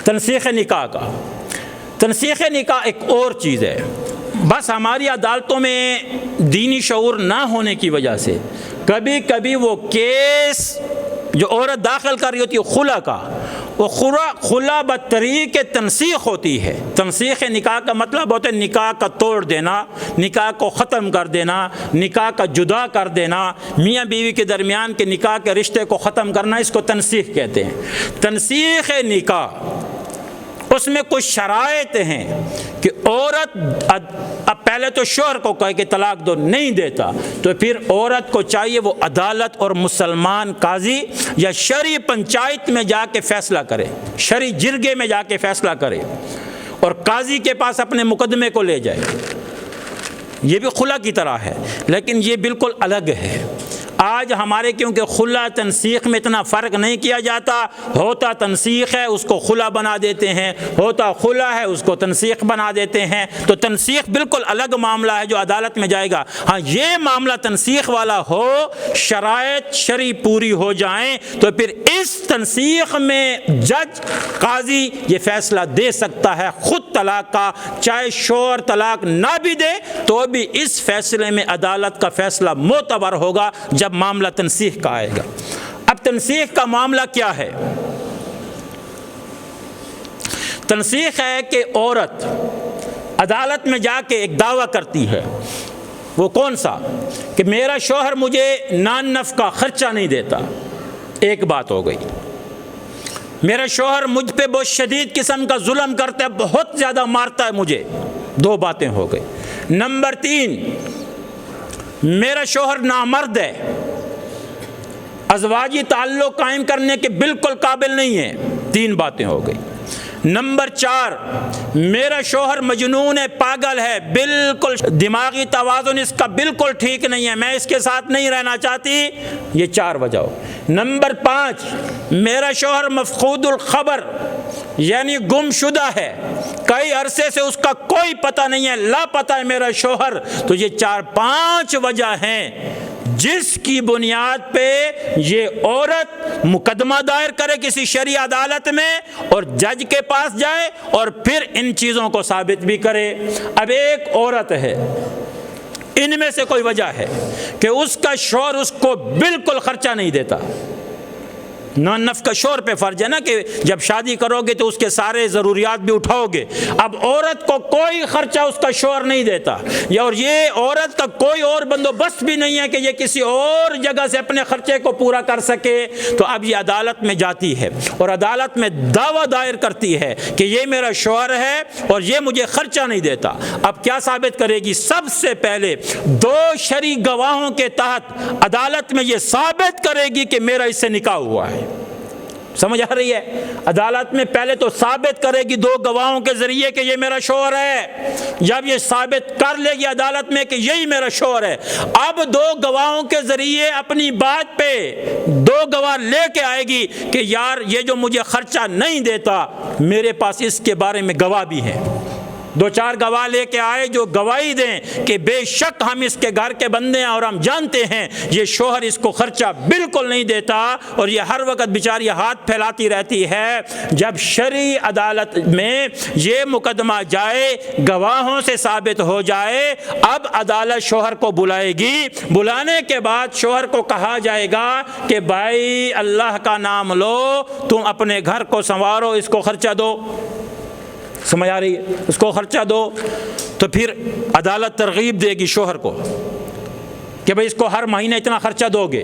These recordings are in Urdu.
تنسیخ نکاح کا، تنسیخ نکاح ایک اور چیز ہے۔ بس ہماری عدالتوں میں دینی شعور نہ ہونے کی وجہ سے کبھی کبھی وہ کیس جو عورت داخل کر رہی ہوتی ہے خلا کا، وہ خلا بطریق تنسیخ ہوتی ہے۔ تنسیخ نکاح کا مطلب ہوتا ہے نکاح کا توڑ دینا، نکاح کو ختم کر دینا، نکاح کا جدا کر دینا، میاں بیوی کے درمیان کے نکاح کے رشتے کو ختم کرنا، اس کو تنسیخ کہتے ہیں۔ تنسیخ نکاح اس میں کچھ شرائط ہیں کہ عورت اب پہلے تو شوہر کو کہے کہ طلاق دو، نہیں دیتا تو پھر عورت کو چاہیے وہ عدالت اور مسلمان قاضی یا شرعی پنچایت میں جا کے فیصلہ کرے، شرعی جرگے میں جا کے فیصلہ کرے اور قاضی کے پاس اپنے مقدمے کو لے جائے۔ یہ بھی خلا کی طرح ہے لیکن یہ بالکل الگ ہے۔ آج ہمارے کیونکہ خلا تنسیخ میں اتنا فرق نہیں کیا جاتا، ہوتا تنسیخ ہے اس کو خلا بنا دیتے ہیں، ہوتا خلا ہے اس کو تنسیخ بنا دیتے ہیں، تو تنسیخ بالکل الگ معاملہ ہے جو عدالت میں جائے گا۔ ہاں یہ معاملہ تنسیخ والا ہو، شرائط شرعی پوری ہو جائیں تو پھر اس تنسیخ میں جج قاضی یہ فیصلہ دے سکتا ہے خود طلاق کا، چاہے شوہر طلاق نہ بھی دے تو بھی اس فیصلے میں عدالت کا فیصلہ معتبر ہوگا جب معاملہ تنسیخ کا آئے گا۔ اب تنسیخ کا معاملہ کیا ہے؟ تنسیخ ہے کہ عورت عدالت میں جا کے ایک دعویٰ کرتی ہے، وہ کون سا؟ کہ میرا شوہر مجھے نان نفقہ کا خرچہ نہیں دیتا، ایک بات ہو گئی۔ میرا شوہر مجھ پہ بہت شدید قسم کا ظلم کرتا ہے، بہت زیادہ مارتا ہے مجھے، دو باتیں ہو گئی۔ نمبر 3، میرا شوہر نامرد ہے، ازواجی تعلق قائم کرنے کے بالکل قابل نہیں ہے، 3 باتیں ہو گئی۔ نمبر 4، میرا شوہر مجنون ہے، پاگل ہے، بالکل دماغی توازن اس کا بالکل ٹھیک نہیں ہے، میں اس کے ساتھ نہیں رہنا چاہتی، یہ 4 وجہ ہو۔ نمبر 5، میرا شوہر مفقود الخبر یعنی گم شدہ ہے، کئی عرصے سے اس کا کوئی پتہ نہیں ہے، لاپتہ ہے میرا شوہر، تو یہ 4-5 وجہ ہیں جس کی بنیاد پہ یہ عورت مقدمہ دائر کرے کسی شرعی عدالت میں اور جج کے پاس جائے اور پھر ان چیزوں کو ثابت بھی کرے۔ اب ایک عورت ہے، ان میں سے کوئی وجہ ہے کہ اس کا شوہر اس کو بالکل خرچہ نہیں دیتا، نان نفقہ شوہر پہ فرض ہے نا کہ جب شادی کرو گے تو اس کے سارے ضروریات بھی اٹھاؤ گے۔ اب عورت کو کوئی خرچہ اس کا شوہر نہیں دیتا، اور یہ عورت کا کوئی اور بندوبست بھی نہیں ہے کہ یہ کسی اور جگہ سے اپنے خرچے کو پورا کر سکے، تو اب یہ عدالت میں جاتی ہے اور عدالت میں دعویٰ دائر کرتی ہے کہ یہ میرا شوہر ہے اور یہ مجھے خرچہ نہیں دیتا۔ اب کیا ثابت کرے گی؟ سب سے پہلے 2 شرعی گواہوں کے تحت عدالت میں یہ ثابت کرے گی کہ میرا اس سے نکاح ہوا ہے۔ سمجھ آ رہی ہے؟ عدالت میں پہلے تو ثابت کرے گی 2 گواہوں کے ذریعے کہ یہ میرا شوہر ہے۔ جب یہ ثابت کر لے گی عدالت میں کہ یہی میرا شوہر ہے، اب 2 گواہوں کے ذریعے اپنی بات پہ 2 گواہ لے کے آئے گی کہ یار یہ جو مجھے خرچہ نہیں دیتا، میرے پاس اس کے بارے میں گواہ بھی ہیں۔ 2-4 گواہ لے کے آئے جو گواہی دیں کہ بے شک ہم اس کے گھر کے بندے ہیں اور ہم جانتے ہیں یہ شوہر اس کو خرچہ بالکل نہیں دیتا اور یہ ہر وقت بیچاری ہاتھ پھیلاتی رہتی ہے۔ جب شرعی عدالت میں یہ مقدمہ جائے، گواہوں سے ثابت ہو جائے، اب عدالت شوہر کو بلائے گی، بلانے کے بعد شوہر کو کہا جائے گا کہ بھائی اللہ کا نام لو، تم اپنے گھر کو سنوارو، اس کو خرچہ دو۔ سمجھ آ رہی ہے؟ اس کو خرچہ دو۔ تو پھر عدالت ترغیب دے گی شوہر کو کہ بھئی اس کو ہر مہینے اتنا خرچہ دو گے۔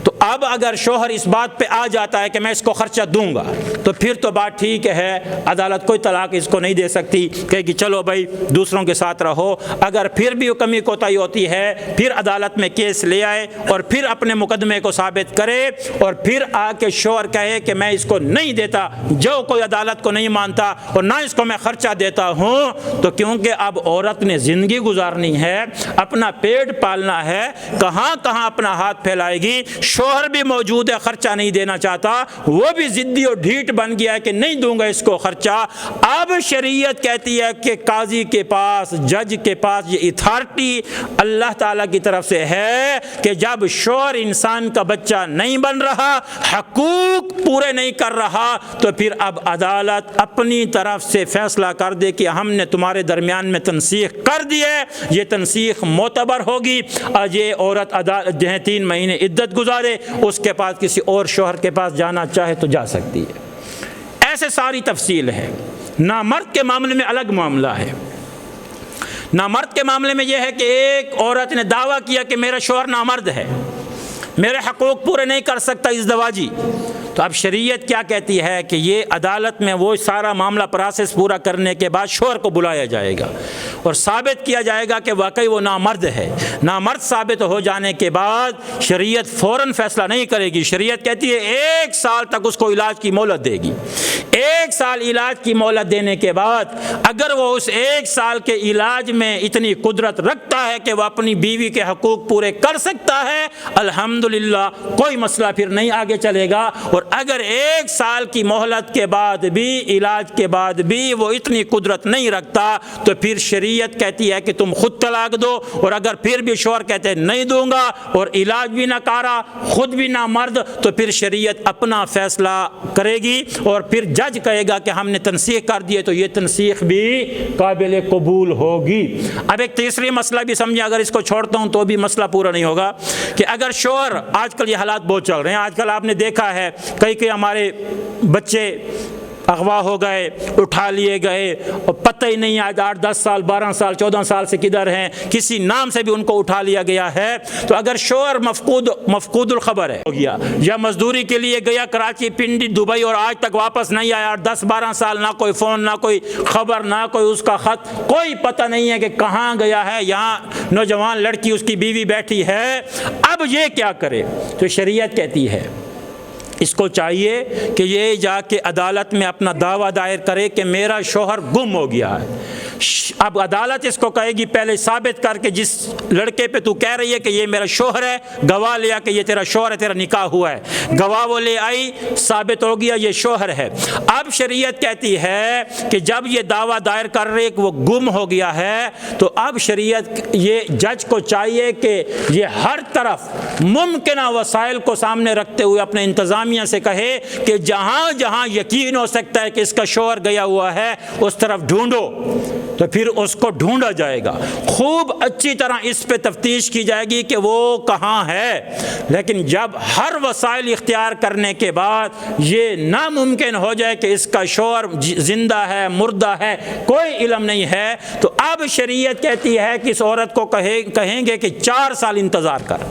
تو اب اگر شوہر اس بات پہ آ جاتا ہے کہ میں اس کو خرچہ دوں گا تو پھر تو بات ٹھیک ہے، عدالت کوئی طلاق اس کو نہیں دے سکتی، کہے کہ چلو بھائی دوسروں کے ساتھ رہو۔ اگر پھر بھی کمی کوتاہی ہوتی ہے پھر عدالت میں کیس لے آئے اور پھر اپنے مقدمے کو ثابت کرے اور پھر آ کے شوہر کہے کہ میں اس کو نہیں دیتا، جو کوئی عدالت کو نہیں مانتا اور نہ اس کو میں خرچہ دیتا ہوں، تو کیونکہ اب عورت نے زندگی گزارنی ہے، اپنا پیٹ پالنا ہے، کہاں کہاں اپنا ہاتھ پھیلائے گی۔ شوہر شوہر بھی موجود ہے خرچہ نہیں دینا چاہتا، وہ بھی ضدی اور ڈھیٹ بن گیا ہے کہ نہیں دوں گا اس کو خرچہ، اب شریعت کہتی ہے کہ قاضی کے پاس، جج کے پاس یہ اتھارٹی اللہ تعالیٰ کی طرف سے ہے کہ جب شوہر انسان کا بچہ نہیں بن رہا، حقوق پورے نہیں کر رہا، تو پھر اب عدالت اپنی طرف سے فیصلہ کر دے کہ ہم نے تمہارے درمیان میں تنسیخ کر دی ہے، یہ تنسیخ معتبر ہوگی، آج یہ عورت جو ہے 3 مہینے عدت گزارے، اس کے پاس کسی اور شوہر کے پاس جانا چاہے تو جا سکتی ہے۔ ایسے ساری تفصیل ہے۔ نامرد کے معاملے میں الگ معاملہ ہے۔ نامرد کے معاملے میں یہ ہے کہ ایک عورت نے دعویٰ کیا کہ میرا شوہر نامرد ہے، میرے حقوق پورے نہیں کر سکتا ازدواجی، تو اب شریعت کیا کہتی ہے کہ یہ عدالت میں وہ سارا معاملہ پروسیس پورا کرنے کے بعد شوہر کو بلایا جائے گا اور ثابت کیا جائے گا کہ واقعی وہ نامرد ہے۔ نامرد ثابت ہو جانے کے بعد شریعت فوراً فیصلہ نہیں کرے گی، شریعت کہتی ہے 1 سال تک اس کو علاج کی مہلت دے گی۔ 1 سال علاج کی مہلت دینے کے بعد اگر وہ اس 1 سال کے علاج میں اتنی قدرت رکھتا ہے کہ وہ اپنی بیوی کے حقوق پورے کر سکتا ہے، الحمدللہ کوئی مسئلہ پھر نہیں آگے چلے گا، اور اگر 1 سال کی مہلت کے بعد بھی، علاج کے بعد بھی وہ اتنی قدرت نہیں رکھتا، تو پھر شریعت کہتی ہے کہ تم خود طلاق دو، اور اگر پھر بھی شوہر کہتے ہیں نہیں دوں گا اور علاج بھی نہ کارا، خود بھی نہ مرد، تو پھر شریعت اپنا فیصلہ کرے گی اور پھر جج کہے گا کہ ہم نے تنسیخ کر دیے، تو یہ تنسیخ بھی قابل قبول ہوگی۔ اب ایک تیسری مسئلہ بھی سمجھیں، اگر اس کو چھوڑتا ہوں تو بھی مسئلہ پورا نہیں ہوگا، کہ اگر شوہر، آج کل یہ حالات بہت چل رہے ہیں، آج کل آپ نے دیکھا ہے کئی ہمارے بچے اغوا ہو گئے، اٹھا لیے گئے اور پتہ ہی نہیں آج 8 10 سال 12 سال 14 سال سے کدھر ہیں، کسی نام سے بھی ان کو اٹھا لیا گیا ہے۔ تو اگر شوہر مفقود الخبر ہے ہو گیا، یا مزدوری کے لیے گیا کراچی، پنڈی، دبئی، اور آج تک واپس نہیں آیا، 10 12 سال، نہ کوئی فون، نہ کوئی خبر، نہ کوئی اس کا خط، کوئی پتہ نہیں ہے کہ کہاں گیا ہے، یہاں نوجوان لڑکی اس کی بیوی بیٹھی ہے، اب یہ کیا کرے؟ تو شریعت کہتی ہے اس کو چاہیے کہ یہ جا کے عدالت میں اپنا دعویٰ دائر کرے کہ میرا شوہر گم ہو گیا ہے۔ اب عدالت اس کو کہے گی پہلے ثابت کر کے جس لڑکے پہ تو کہہ رہی ہے کہ یہ میرا شوہر ہے، گواہ لیا کہ یہ تیرا شوہر ہے، تیرا نکاح ہوا ہے، گواہ وہ لے آئی، ثابت ہو گیا یہ شوہر ہے۔ اب شریعت کہتی ہے کہ جب یہ دعویٰ دائر کر رہے کہ وہ گم ہو گیا ہے، تو اب شریعت یہ جج کو چاہیے کہ یہ ہر طرف ممکنہ وسائل کو سامنے رکھتے ہوئے اپنے انتظامیہ سے کہے کہ جہاں جہاں یقین ہو سکتا ہے کہ اس کا شوہر گیا ہوا ہے اس طرف ڈھونڈو، تو پھر اس کو ڈھونڈا جائے گا، خوب اچھی طرح اس پہ تفتیش کی جائے گی کہ وہ کہاں ہے۔ لیکن جب ہر وسائل اختیار کرنے کے بعد یہ ناممکن ہو جائے کہ اس کا شوہر زندہ ہے مردہ ہے کوئی علم نہیں ہے، تو اب شریعت کہتی ہے کہ اس عورت کو کہیں گے کہ 4 سال انتظار کر،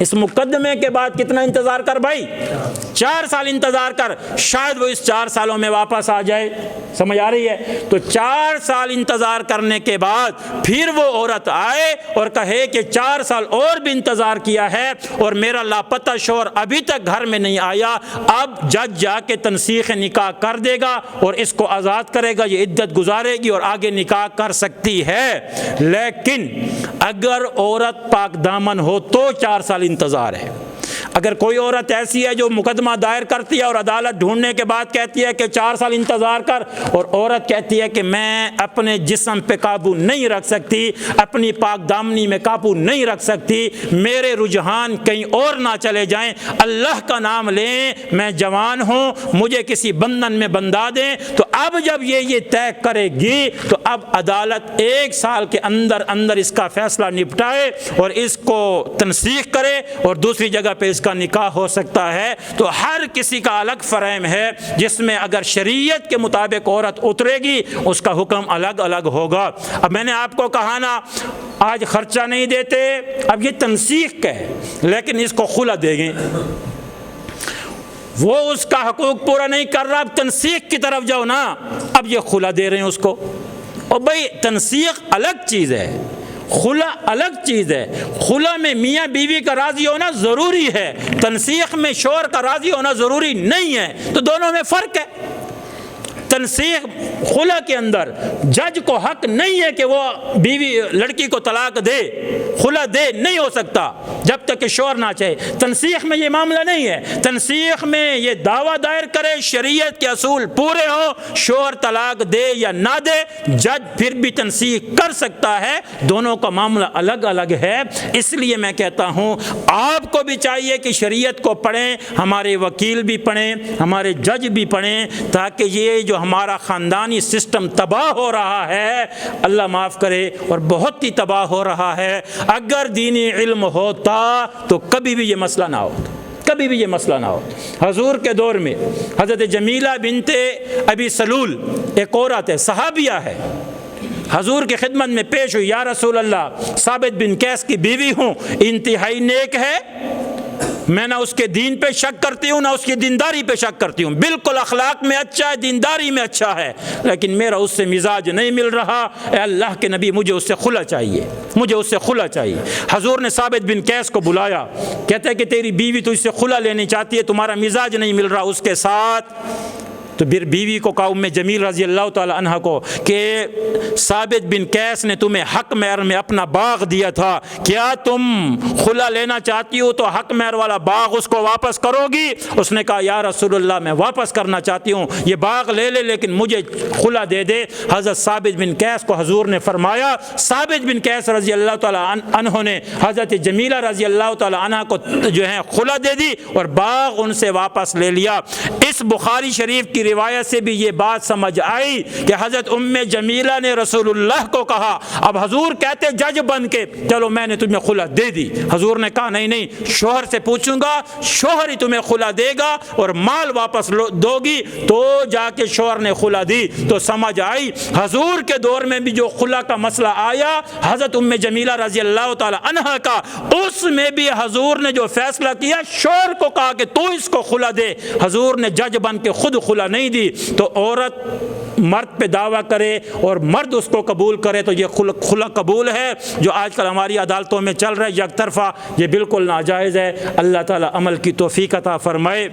اس مقدمے کے بعد کتنا انتظار کر بھائی؟ 4 سال انتظار کر، شاید وہ اس 4 سالوں میں واپس آ جائے، سمجھ آ رہی ہے؟ تو 4 سال انتظار کرنے کے بعد پھر وہ عورت آئے اور کہے کہ 4 سال اور بھی انتظار کیا ہے اور میرا لاپتہ شوہر ابھی تک گھر میں نہیں آیا، اب جج جا کے تنسیخ نکاح کر دے گا اور اس کو آزاد کرے گا، یہ عدت گزارے گی اور آگے نکاح کر سکتی ہے۔ لیکن اگر عورت پاک دامن ہو تو 4 سال انتظار ہے۔ اگر کوئی عورت ایسی ہے جو مقدمہ دائر کرتی ہے اور عدالت ڈھونڈنے کے بعد کہتی ہے کہ 4 سال انتظار کر، اور عورت کہتی ہے کہ میں اپنے جسم پہ قابو نہیں رکھ سکتی، اپنی پاک دامنی میں قابو نہیں رکھ سکتی، میرے رجحان کہیں اور نہ چلے جائیں، اللہ کا نام لیں، میں جوان ہوں، مجھے کسی بندھن میں بندھا دیں، تو اب جب یہ طے کرے گی تو اب عدالت 1 سال کے اندر اندر اس کا فیصلہ نپٹائے اور اس کو تنسیخ کرے اور دوسری جگہ پہ اس کا نکاح ہو سکتا ہے۔ تو ہر کسی کا الگ فریم ہے، جس میں اگر شریعت کے مطابق عورت اترے گی اس کا حکم الگ الگ ہوگا۔ اب میں نے آپ کو کہا نا آج خرچہ نہیں دیتے، اب یہ تنسیخ کا ہے، لیکن اس کو خلا دے گے، وہ اس کا حقوق پورا نہیں کر رہا، اب تنسیخ کی طرف جاؤ نا، اب یہ خلا دے رہے ہیں اس کو۔ اور بھائی تنسیخ الگ چیز ہے، خلا الگ چیز ہے، خلا میں میاں بیوی کا راضی ہونا ضروری ہے، تنسیخ میں شوہر کا راضی ہونا ضروری نہیں ہے، تو دونوں میں فرق ہے۔ تنسیخ خلا کے اندر جج کو حق نہیں ہے کہ وہ بیوی لڑکی کو طلاق دے، خلا دے، نہیں ہو سکتا جب تک کہ شوہر نہ چاہے۔ تنسیخ میں یہ معاملہ نہیں ہے، تنسیخ میں یہ دعویٰ دائر کرے، شریعت کے اصول پورے ہو، شوہر طلاق دے یا نہ دے، جج پھر بھی تنسیخ کر سکتا ہے، دونوں کا معاملہ الگ الگ ہے۔ اس لیے میں کہتا ہوں آپ کو بھی چاہیے کہ شریعت کو پڑھیں، ہمارے وکیل بھی پڑھیں، ہمارے جج بھی پڑھیں، تاکہ یہ جو ہمارا خاندانی سسٹم تباہ ہو رہا ہے، اللہ معاف کرے، اور بہت ہی تباہ ہو رہا ہے، اگر دینی علم ہوتا تو کبھی بھی یہ مسئلہ نہ ہوتا، کبھی بھی یہ مسئلہ نہ ہو۔ حضور کے دور میں حضرت جمیلہ بنت ابی سلول ایک عورت ہے، صحابیہ ہے، حضور کی خدمت میں پیش ہوئی، یا رسول اللہ، ثابت بن قیس کی بیوی ہوں، انتہائی نیک ہے، میں نہ اس کے دین پہ شک کرتی ہوں نہ اس کی دینداری پہ شک کرتی ہوں، بالکل اخلاق میں اچھا ہے، دینداری میں اچھا ہے، لیکن میرا اس سے مزاج نہیں مل رہا، اے اللہ کے نبی مجھے اس سے خلا چاہیے، مجھے اس سے خلا چاہیے۔ حضور نے ثابت بن قیس کو بلایا، کہتے ہیں کہ تیری بیوی تو اس سے خلا لینے چاہتی ہے، تمہارا مزاج نہیں مل رہا اس کے ساتھ۔ تو پھر بیوی کو کہا، ام جمیل رضی اللہ تعالی عنہ کو، کہ ثابت بن قیس نے تمہیں حق مہر میں اپنا باغ دیا تھا، کیا تم خلا لینا چاہتی ہو تو حق مہر والا باغ اس کو واپس کرو گی؟ اس نے کہا، یا رسول اللہ میں واپس کرنا چاہتی ہوں، یہ باغ لے لے لیکن مجھے خلا دے دے۔ حضرت ثابت بن قیس کو حضور نے فرمایا، ثابت بن قیس رضی اللہ تعالی عنہ نے حضرت جمیلہ رضی اللہ تعالی عنہ کو جو ہے خلا دے دی اور باغ ان سے واپس لے لیا۔ اس بخاری شریف کی روایت سے بھی یہ بات سمجھ آئی کہ حضرت ام جمیلہ نے رسول اللہ کو کہا، اب حضور کہتے جج بن کے، چلو میں نے تمہیں خلا دے دی۔ حضور نے کہا نہیں نہیں، شوہر سے پوچھوں گا، شوہر ہی تمہیں خلا دے گا اور مال واپس دو گی، تو جا کے شوہر نے خلا دی۔ تو سمجھ آئی حضور کے دور میں بھی جو خلا کا مسئلہ آیا حضرت ام جمیلہ رضی اللہ تعالی عنہ کا، اس میں بھی حضور نے جو فیصلہ کیا، شوہر کو کہا کہ تو اس کو خلا دے، حضور نے جج بن کے خود خلا نہیں دی۔ تو عورت مرد پہ دعویٰ کرے اور مرد اس کو قبول کرے تو یہ خلا قبول ہے۔ جو آج کل ہماری عدالتوں میں چل رہا ہے یک طرفہ، یہ بالکل ناجائز ہے۔ اللہ تعالی عمل کی توفیق عطا فرمائے۔